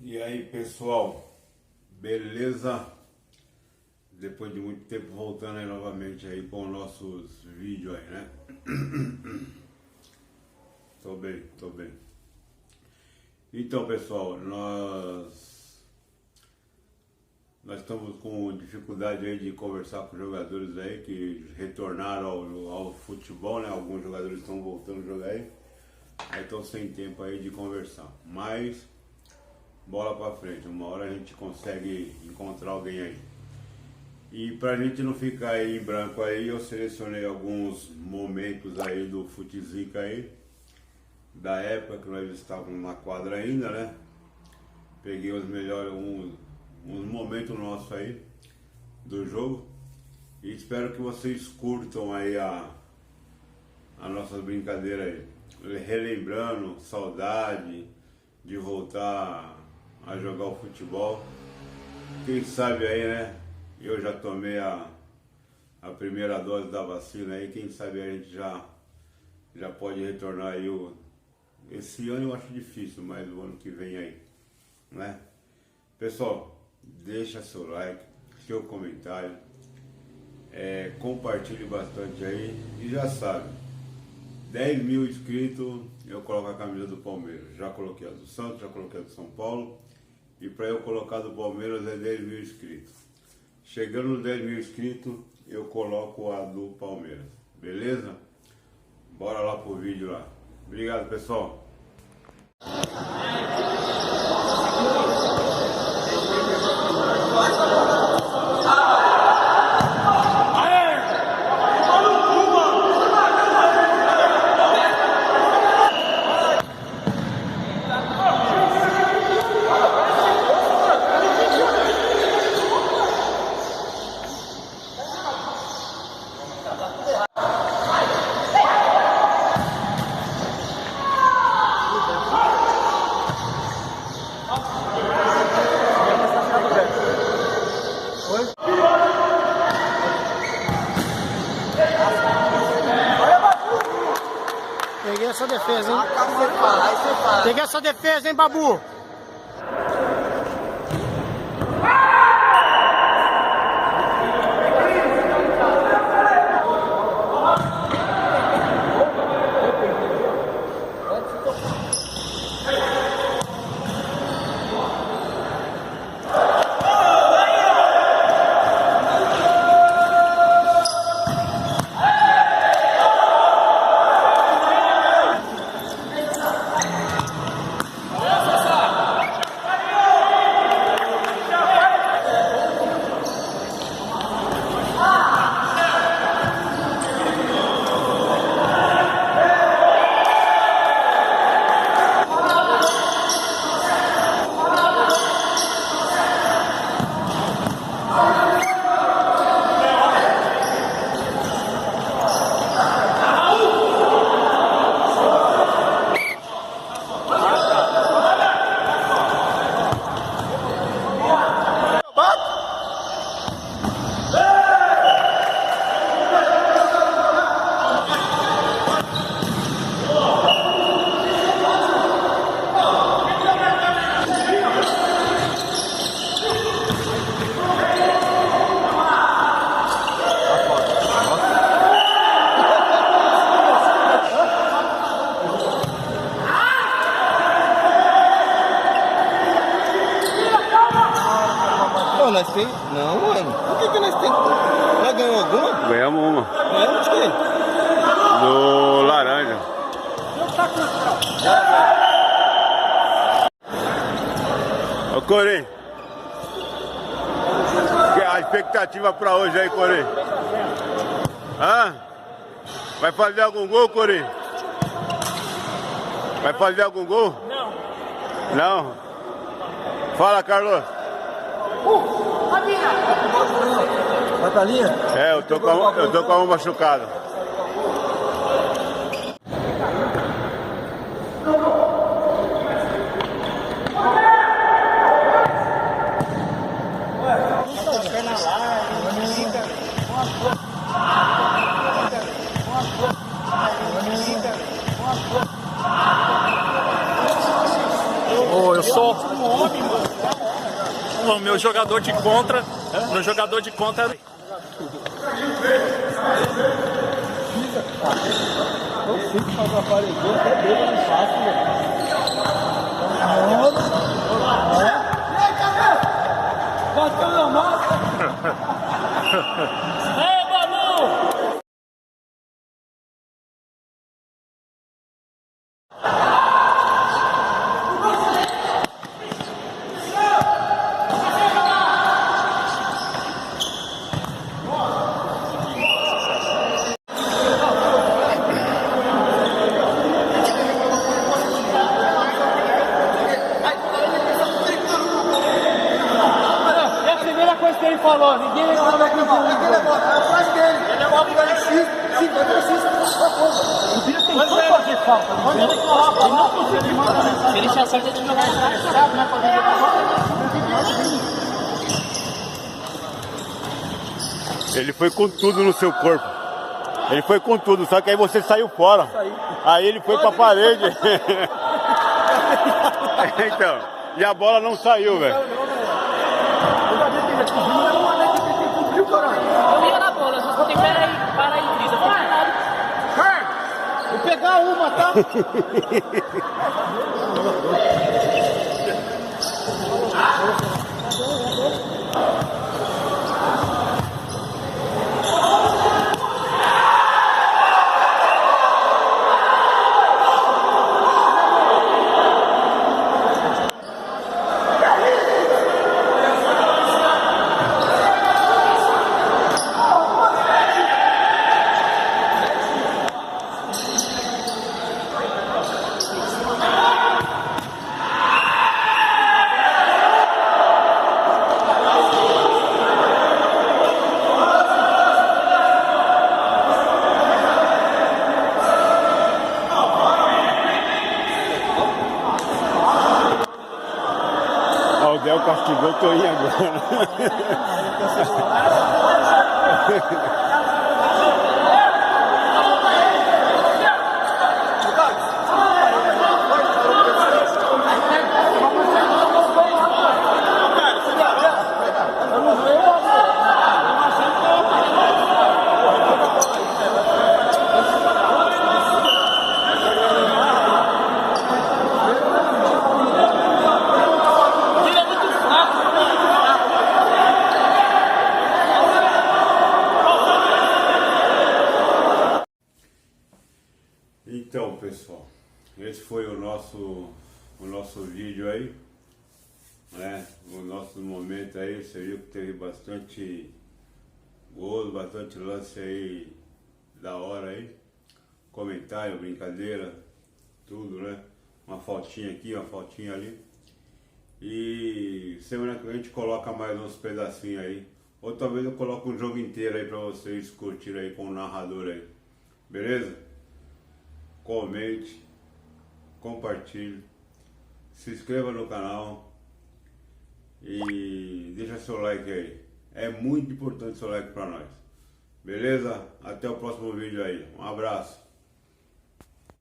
E aí pessoal, beleza? Depois de muito tempo voltando aí novamente aí com os nossos vídeos aí, né? Tô bem. Então pessoal, nós estamos com dificuldade aí de conversar com jogadores aí que retornaram ao futebol, né? Alguns jogadores estão voltando a jogar aí estão sem tempo aí de conversar, mas bola pra frente, uma hora a gente consegue encontrar alguém aí. E pra gente não ficar aí em branco aí, eu selecionei alguns momentos aí do Futzica aí, da época que nós estávamos na quadra ainda, né? Peguei os melhores, uns momentos nossos aí do jogo e espero que vocês curtam aí a nossas brincadeiras aí, relembrando saudade de voltar a jogar o futebol. Quem sabe aí, né? Eu já tomei a primeira dose da vacina aí, quem sabe a gente já pode retornar aí esse ano. Eu acho difícil, mas o ano que vem aí, né? Pessoal, deixa seu like, seu comentário, compartilhe bastante aí e já sabe, 10 mil inscritos eu coloco a camisa do Palmeiras. Já coloquei a do Santos, já coloquei a do São Paulo, e para eu colocar do Palmeiras é 10 mil inscritos. Chegando nos 10 mil inscritos eu coloco a do Palmeiras, beleza? Bora lá pro vídeo lá. Obrigado pessoal. Peguei essa defesa, hein? Peguei essa defesa, hein, Babu? Nós tem... Não, mano. Por que nós tem... Nós ganhamos alguma? Ganhamos uma. Ganhamos de quê? Do laranja. Ô Corê, a expectativa pra hoje aí, Corê? Hã? Vai fazer algum gol, Corê? Vai fazer algum gol? Não. Não? Fala, Carlos. Vai pra linha? Eu tô com a mão machucada. Eu sou o meu jogador de contra. Meu jogador de contra. Eu sei que faz aparecer, até dele é fácil, velho. Bateu na massa! Ei, Babu! Ele falou, ninguém levou aqui no fundo. Ninguém levou atrás dele. Ele levou pro X, 56, o Bira tem tudo pra fazer falta. Ele não consegue mandar mensagem. Se ele se acerta de jogar atrás, sabe, né? Pra vender pra Ele foi com tudo no seu corpo. Ele foi com tudo, só que aí você saiu fora. Aí ele foi pra parede. Então, e a bola não saiu, velho. Eu ia na bola, eu só falei, peraí, para aí, Cris. Eu falei, vou pegar uma, tá? O Del castigou o Toinho agora. Então, pessoal, esse foi o nosso vídeo aí, né? O nosso momento aí, você viu que teve bastante gol, bastante lance aí da hora aí, comentário, brincadeira, tudo, né? Uma faltinha aqui, uma faltinha ali. E semana que a gente coloca mais uns pedacinhos aí, ou talvez eu coloque um jogo inteiro aí pra vocês curtirem aí com o narrador aí, beleza? Comente, compartilhe, se inscreva no canal e deixa seu like aí. É muito importante seu like para nós. Beleza? Até o próximo vídeo aí. Um abraço.